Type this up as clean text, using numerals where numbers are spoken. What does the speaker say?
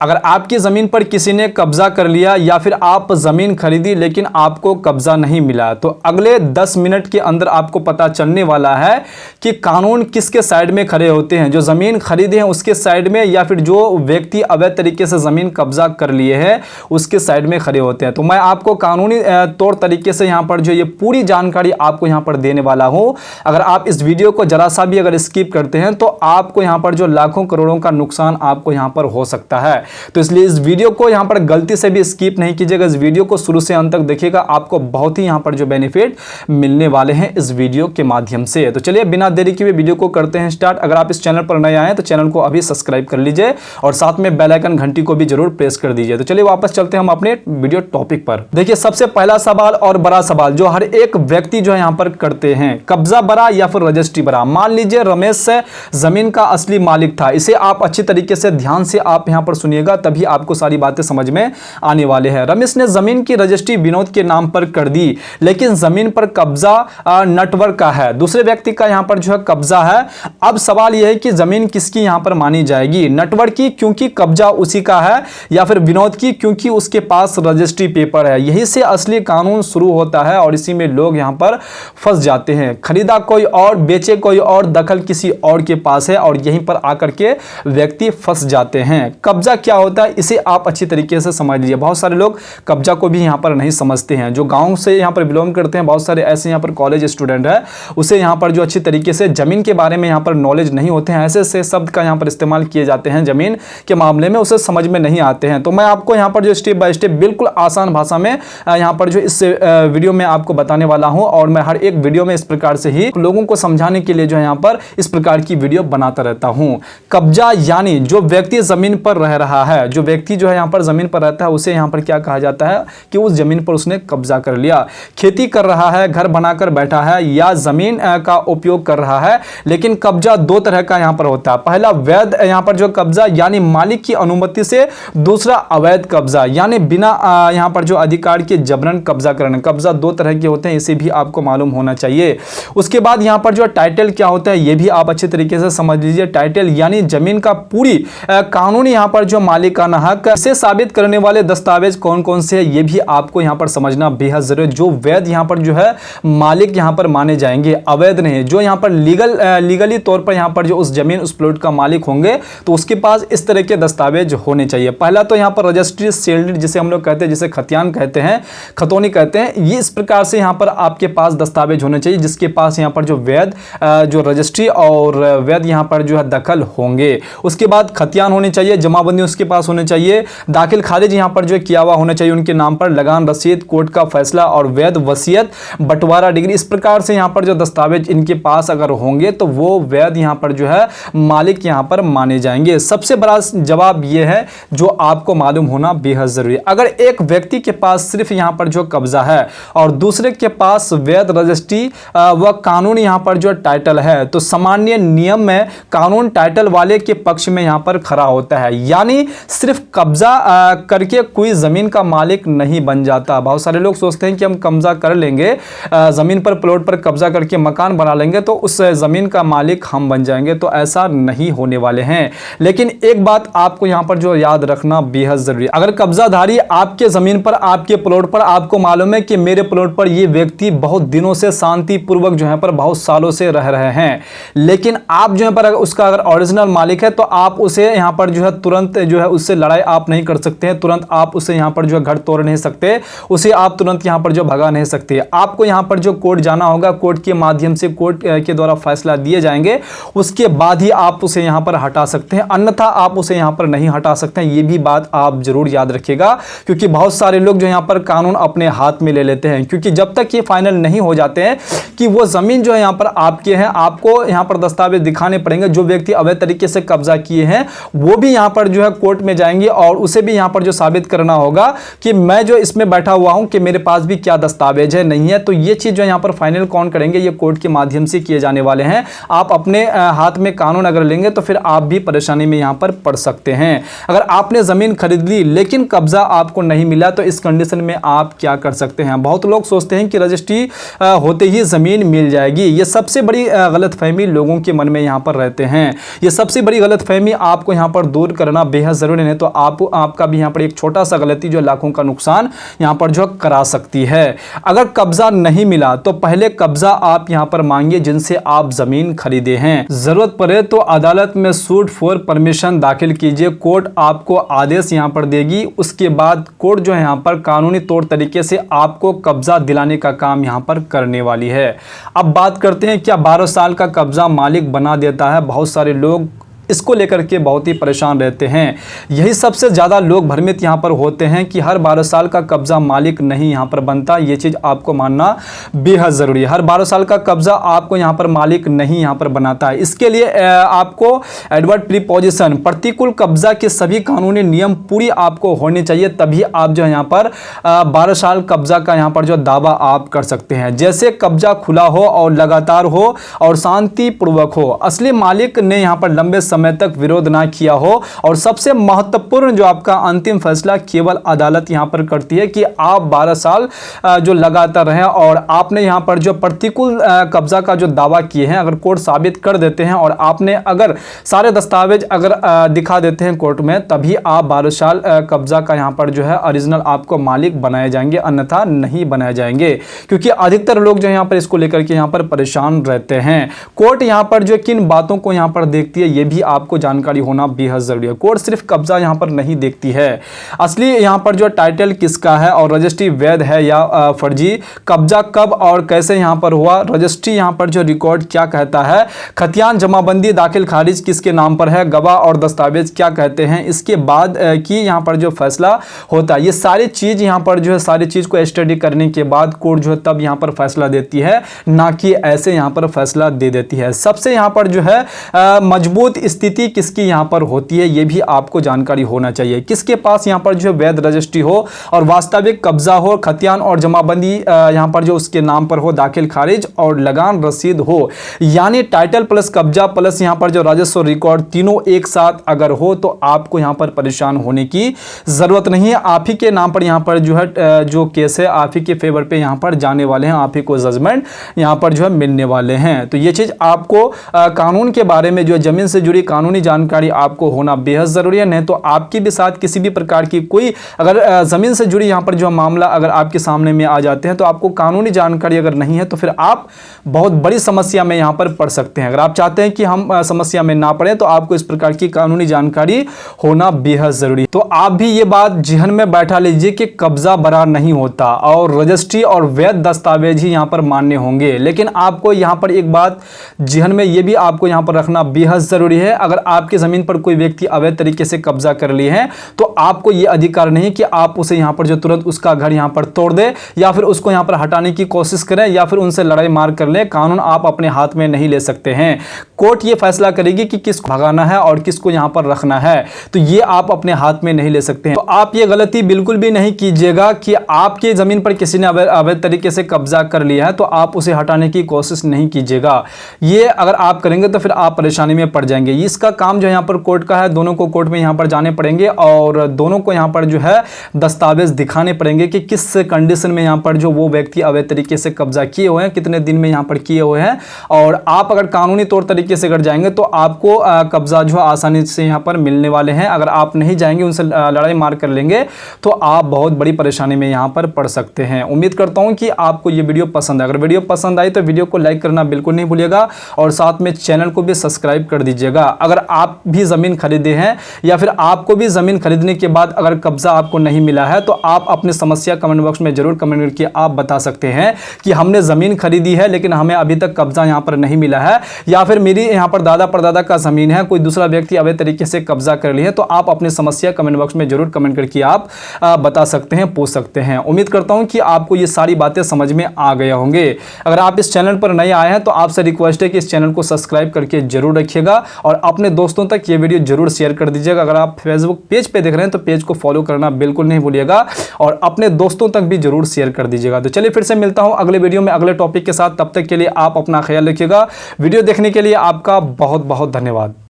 अगर आपकी ज़मीन पर किसी ने कब्जा कर लिया या फिर आप ज़मीन खरीदी लेकिन आपको कब्जा नहीं मिला, तो अगले 10 मिनट के अंदर आपको पता चलने वाला है कि कानून किसके साइड में खड़े होते हैं, जो ज़मीन खरीदे हैं उसके साइड में या फिर जो व्यक्ति अवैध तरीके से ज़मीन कब्जा कर लिए हैं उसके साइड में खड़े होते हैं। तो मैं आपको कानूनी तौर तरीके से यहाँ पर जो ये पूरी जानकारी आपको यहाँ पर देने वाला हूँ। अगर आप इस वीडियो को जरा सा भी अगर स्किप करते हैं तो आपको यहाँ पर जो लाखों करोड़ों का नुकसान आपको यहाँ पर हो सकता है। तो इसलिए इस वीडियो को यहां पर गलती से भी स्किप नहीं कीजिएगा, इस वीडियो को शुरू से अंत तक देखिएगा, आपको बहुत ही यहां पर जो बेनिफिट मिलने वाले हैं इस वीडियो के माध्यम से। तो चलिए बिना देरी किए वीडियो को करते हैं स्टार्ट। अगर आप इस चैनल पर नए आए हैं तो चैनल को अभी सब्सक्राइब कर लीजिए और साथ में बेल आइकन घंटी को भी जरूर प्रेस कर दीजिए। तो चलिए वापस चलते हैं हम अपने वीडियो टॉपिक पर। देखिए सबसे पहला सवाल और बड़ा सवाल जो हर एक व्यक्ति जो है यहां पर करते हैं, कब्जा बड़ा या फिर रजिस्ट्री बड़ा। मान लीजिए रमेश से जमीन का असली मालिक था, इसे आप अच्छी तरीके से ध्यान से आप यहां पर सुनिएगा तभी आपको सारी बातें समझ में आने वाले हैं। रमेश ने जमीन की रजिस्ट्री विनोद के नाम पर कर दी, लेकिन जमीन पर कब्जा नटवर का है, दूसरे व्यक्ति का यहां पर जो है कब्जा है। अब सवाल यह है कि जमीन किसकी यहां पर मानी जाएगी, नटवर की क्योंकि कब्जा उसी का है, या फिर विनोद की क्योंकि उसके पास रजिस्ट्री पेपर है। यही से असली कानून शुरू होता है और इसी में लोग यहां पर फंस जाते हैं। खरीदा कोई और, बेचे कोई और, दखल किसी और के पास है और यहीं पर आकर के व्यक्ति फंस जाते हैं। कब्जा क्या होता है इसे आप अच्छी तरीके से समझ लीजिए। बहुत सारे लोग कब्जा को भी यहां पर नहीं समझते हैं, जो गांव से यहां पर बिलोंग करते हैं, बहुत सारे ऐसे यहां पर कॉलेज स्टूडेंट है, उसे यहां पर जो अच्छी तरीके से जमीन के बारे में यहां पर नॉलेज नहीं होते हैं, ऐसे ऐसे शब्द का यहां पर इस्तेमाल किए जाते हैं जमीन के मामले में, उसे समझ में नहीं आते हैं। तो मैं आपको यहां पर जो स्टेप बाय स्टेप बिल्कुल आसान भाषा में यहां पर जो इस वीडियो में आपको बताने वाला हूं, और मैं हर एक वीडियो में इस प्रकार से ही लोगों को समझाने के लिए जो है यहां पर इस प्रकार की वीडियो बनाता रहता हूं। कब्जा यानी जो व्यक्ति जमीन पर रह रहा है, जो व्यक्ति जो है यहां पर जमीन पर रहता है उसे यहां पर क्या कहा जाता है कि उस जमीन पर उसने कब्जा कर लिया। खेती कर रहा है, घर बनाकर बैठा है या जमीन का उपयोग कर रहा है, लेकिन कब्जा दो तरह का यहां पर होता है। पहला वैध यहां पर जो कब्जा यानी मालिक की अनुमति से, दूसरा अवैध कब्जा यानी बिना यहां पर जो अधिकार के जबरन कब्जा करना। कब्जा दो तरह के होते हैं, इसे भी आपको मालूम होना चाहिए। उसके बाद यहां पर जो टाइटल क्या होता है यह भी आप अच्छे तरीके से समझ लीजिए। टाइटल यानी जमीन का पूरी कानूनी यहां पर जो मालिकाना हक, इसे साबित करने वाले दस्तावेज कौन कौन से हैं ये भी आपको यहां पर समझना बेहद जरूरी है। जो वैध यहां पर जो है मालिक यहां पर माने जाएंगे, अवैध नहीं। जो यहां पर लीगली तौर पर यहां पर जो उस जमीन उस प्लॉट का मालिक होंगे तो उसके पास इस तरह के दस्तावेज होने चाहिए। पहला तो यहां पर रजिस्ट्री सील्ड जिसे हम लोग कहते हैं, जिसे खतियान कहते हैं, खतौनी कहते हैं, ये इस प्रकार से यहां पर आपके पास दस्तावेज होने चाहिए जिसके पास यहां पर जो वैध जो रजिस्ट्री और वैध यहां पर जो है दखल होंगे। उसके बाद खतियान होने चाहिए, जमाबंदी उसके पास होने चाहिए, दाखिल खारिज यहां पर जो किया हुआ होना चाहिए उनके नाम पर, लगान रसीद, कोर्ट का फैसला और वैध वसीयत, बंटवारा डिग्री। इस प्रकार से यहां पर जो दस्तावेज इनके पास अगर होंगे तो वो वैध यहां पर जो है मालिक यहां पर माने जाएंगे। सबसे बड़ा जवाब यह है जो आपको मालूम होना बेहद जरूरी है। अगर एक व्यक्ति के पास सिर्फ यहां पर जो कब्जा है और दूसरे के पास वैध रजिस्ट्री व कानून यहां पर जो टाइटल है, तो सामान्य नियम में कानून टाइटल वाले के पक्ष में यहां पर खड़ा होता है, यानी सिर्फ कब्जा करके कोई जमीन का मालिक नहीं बन जाता। बहुत सारे लोग सोचते हैं कि हम कब्जा कर लेंगे जमीन पर, प्लॉट पर कब्जा करके मकान बना लेंगे तो उस जमीन का मालिक हम बन जाएंगे, तो ऐसा नहीं होने वाले हैं। लेकिन एक बात आपको यहां पर जो याद रखना बेहद जरूरी है, अगर कब्जाधारी आपके जमीन पर, आपके प्लॉट पर, आपको मालूम है कि मेरे प्लॉट पर ये व्यक्ति बहुत दिनों से शांतिपूर्वक जो है पर बहुत सालों से रह रहे हैं, लेकिन आप जो है पर उसका अगर ओरिजिनल मालिक है तो आप उसे यहां पर जो है तुरंत जो है उससे लड़ाई आप नहीं कर सकते हैं, तुरंत आप उसे यहां पर जो है घर तोड़ नहीं सकते, उसे आप तुरंत यहां पर जो भगा नहीं सकते। आपको यहां पर जो कोर्ट जाना होगा, कोर्ट के माध्यम से, कोर्ट के द्वारा फैसला दिए जाएंगे, उसके बाद ही आप उसे यहां पर हटा सकते हैं, अन्यथा आप उसे यहां पर नहीं हटा सकते हैं। ये भी बात आप जरूर याद रखिएगा, क्योंकि बहुत सारे लोग जो यहां पर कानून अपने हाथ में ले लेते हैं, क्योंकि जब तक ये फाइनल नहीं हो जाते हैं कि वो जमीन जो है यहां पर आपके हैं, आपको यहां पर दस्तावेज दिखाने पड़ेंगे। जो व्यक्ति अवैध तरीके से कब्जा किए हैं वो भी यहां पर जो है कोर्ट में जाएंगे और उसे भी यहां पर जो साबित करना होगा कि मैं जो इसमें बैठा हुआ हूं कि मेरे पास भी क्या दस्तावेज है, नहीं है। तो ये चीज जो यहां पर फाइनल कौन करेंगे, ये कोर्ट के माध्यम से किए जाने वाले हैं। आप अपने हाथ में कानून अगर लेंगे तो फिर आप भी परेशानी में यहां पर पड़ सकते हैं। अगर आपने जमीन खरीद ली लेकिन कब्जा आपको नहीं मिला तो इस कंडीशन में आप क्या कर सकते हैं। बहुत लोग सोचते हैं कि रजिस्ट्री होते ही जमीन मिल जाएगी, ये सबसे बड़ी गलतफहमी लोगों के मन में यहां पर रहते हैं। ये सबसे बड़ी गलतफहमी आपको यहां पर दूर करना बेहद बेहद ज़रूरी है, तो आपका भी यहाँ पर एक छोटा सा गलती जो लाखों का नुकसान यहाँ पर जो करा सकती है। अगर कब्जा नहीं मिला तो पहले कब्जा आप यहाँ पर मांगिए जिनसे आप ज़मीन खरीदे हैं। ज़रूरत पड़े तो अदालत में सूट फॉर परमिशन दाखिल कीजिए, कोर्ट आपको आदेश यहाँ पर देगी। उसके बाद कोर्ट जो है यहाँ पर कानूनी तौर तरीके से आपको कब्जा दिलाने का काम यहाँ पर करने वाली है। अब बात करते हैं, क्या 12 साल का कब्जा मालिक बना देता है? बहुत सारे लोग इसको लेकर के बहुत ही परेशान रहते हैं। यही सबसे ज़्यादा लोग भ्रमित यहाँ पर होते हैं कि हर 12 साल का कब्जा मालिक नहीं यहाँ पर बनता। ये चीज़ आपको मानना बेहद ज़रूरी है। हर 12 साल का कब्जा आपको यहाँ पर मालिक नहीं यहाँ पर बनाता है। इसके लिए आपको एडवर्ड प्रीपोजिशन प्रतिकूल कब्जा के सभी कानूनी नियम पूरी आपको होनी चाहिए, तभी आप जो है यहाँ पर 12 साल कब्जा का यहाँ पर जो दावा आप कर सकते हैं। जैसे कब्जा खुला हो और लगातार हो और शांतिपूर्वक हो, असली मालिक ने यहाँ पर लंबे समय तक विरोध ना किया हो, और सबसे महत्वपूर्ण जो आपका अंतिम फैसला केवल अदालत यहां पर करती है कि आप 12 साल जो लगातार रहे और आपने यहां पर जो प्रतिकूल कब्जा का जो दावा किए हैं अगर कोर्ट साबित कर देते हैं और आपने अगर सारे दस्तावेज अगर दिखा देते हैं कोर्ट में, तभी आप 12 साल कब्जा का यहां पर जो है ओरिजिनल आपको मालिक बनाए जाएंगे, अन्यथा नहीं बनाए जाएंगे। क्योंकि अधिकतर लोग जो यहां पर इसको लेकर के यहां पर परेशान रहते हैं। कोर्ट यहां पर जो किन बातों को यहां पर देखती है ये भी आपको जानकारी होना बेहद जरूरी है। कोर्ट सिर्फ कब्जा यहां पर नहीं देखती है, असली यहां पर जो टाइटल किसका है और रजिस्ट्री वैध है या फर्जी, कब्जा कब और कैसे यहां पर हुआ, रजिस्ट्री यहां पर जो रिकॉर्ड क्या कहता है, खतियान जमाबंदी दाखिल खारिज किसके नाम पर है, गवाह और दस्तावेज क्या कहते हैं, इसके बाद की यहां पर जो फैसला होता है, ये सारी चीज यहां पर जो है सारी चीज को स्टडी करने के बाद कोर्ट जो है तब यहां पर फैसला देती है, ना कि ऐसे यहां पर फैसला दे देती है। सबसे यहां पर जो है मजबूत स्थिति किसकी यहां पर होती है ये भी आपको जानकारी होना चाहिए। किसके पास यहां पर जो वैध रजिस्ट्री हो और वास्तविक कब्जा हो, खतियान और जमाबंदी यहां पर जो उसके नाम पर हो, दाखिल खारिज और लगान रसीद हो, यानी टाइटल प्लस कब्जा प्लस यहां पर जो राजस्व रिकॉर्ड तीनों एक साथ अगर हो तो आपको यहां पर परेशान होने की जरूरत नहीं है। आप ही के नाम पर यहां पर जो है जो केस है आप ही के फेवर पे यहां पर जाने वाले हैं, आप ही को जजमेंट यहां पर जो है मिलने वाले हैं। तो ये चीज आपको कानून के बारे में जो जमीन से जुड़ी कानूनी जानकारी आपको होना बेहद जरूरी है। नहीं तो आपके भी साथ किसी भी प्रकार की कोई अगर जमीन से जुड़ी यहां पर जो मामला अगर आपके सामने में आ जाते हैं तो आपको कानूनी जानकारी अगर नहीं है तो फिर आप बहुत बड़ी समस्या में यहां पर पड़ सकते हैं। अगर आप चाहते हैं कि हम समस्या में ना पड़े तो आपको इस प्रकार की कानूनी जानकारी होना बेहद जरूरी है। तो आप भी ये बात जहन में बैठा लीजिए कि कब्जा बरार नहीं होता और रजिस्ट्री और वैध दस्तावेज ही यहां पर मान्य होंगे। लेकिन आपको यहां पर एक बात जहन में ये भी आपको यहां पर रखना बेहद जरूरी है, अगर आपकी जमीन पर कोई व्यक्ति अवैध तरीके से कब्जा कर लिए हैं तो आपको यह अधिकार नहीं कि आप उसे यहां पर जो तुरंत उसका घर यहां पर तोड़ दे या फिर उसको यहां पर हटाने की कोशिश करें या फिर उनसे लड़ाई मार कर ले। कानून आप अपने हाथ में नहीं ले सकते हैं। कोर्ट ये फैसला करेगी कि किसको भगाना है और किसको यहां पर रखना है, तो ये आप अपने हाथ में नहीं ले सकते हैं। तो आप ये गलती बिल्कुल भी नहीं कीजिएगा कि आपकी जमीन पर किसी ने अवैध तरीके से कब्जा कर लिया है तो आप उसे हटाने की कोशिश नहीं कीजिएगा। ये अगर आप करेंगे तो फिर आप परेशानी में पड़ जाएंगे। इसका काम जो यहाँ पर कोर्ट का है, दोनों को कोर्ट में यहाँ पर जाने पड़ेंगे और दोनों को यहाँ पर जो है दस्तावेज दिखाने पड़ेंगे कि किस कंडीशन में यहाँ पर जो वो व्यक्ति अवैध तरीके से कब्जा किए हुए हैं, कितने दिन में यहाँ पर किए हुए हैं। और आप अगर कानूनी तौर तरीके से अगर जाएंगे तो आपको कब्जा जो आसानी से यहाँ पर मिलने वाले हैं। अगर आप नहीं जाएंगे, उनसे लड़ाई मार कर लेंगे तो आप बहुत बड़ी परेशानी में यहाँ पर पड़ सकते हैं। उम्मीद करता हूँ कि आपको ये वीडियो पसंद है। अगर वीडियो पसंद आई तो वीडियो को लाइक करना बिल्कुल नहीं भूलिएगा और साथ में चैनल को भी सब्सक्राइब कर दीजिएगा। अगर आप भी ज़मीन खरीदे हैं या फिर आपको भी ज़मीन खरीदने के बाद अगर कब्जा आपको नहीं मिला है तो आप अपनी समस्या कमेंट बॉक्स में जरूर कमेंट करके आप बता सकते हैं कि हमने ज़मीन खरीदी है लेकिन हमें अभी तक कब्जा यहाँ पर नहीं मिला है, या फिर मेरी यहाँ पर दादा परदादा का ज़मीन है, कोई दूसरा व्यक्ति अवैध तरीके से कब्जा कर ली है। तो आप अपनी समस्या कमेंट बॉक्स में जरूर कमेंट करके आप बता सकते हैं, पूछ सकते हैं। उम्मीद करता हूँ कि आपको ये सारी बातें समझ में आ गए होंगे। अगर आप इस चैनल पर नए आए हैं तो आपसे रिक्वेस्ट है कि इस चैनल को सब्सक्राइब करके जरूर रखिएगा और अपने दोस्तों तक ये वीडियो जरूर शेयर कर दीजिएगा। अगर आप फेसबुक पेज पे देख रहे हैं तो पेज को फॉलो करना बिल्कुल नहीं भूलिएगा और अपने दोस्तों तक भी जरूर शेयर कर दीजिएगा। तो चलिए फिर से मिलता हूं अगले वीडियो में अगले टॉपिक के साथ। तब तक के लिए आप अपना ख्याल रखिएगा। वीडियो देखने के लिए आपका बहुत बहुत धन्यवाद।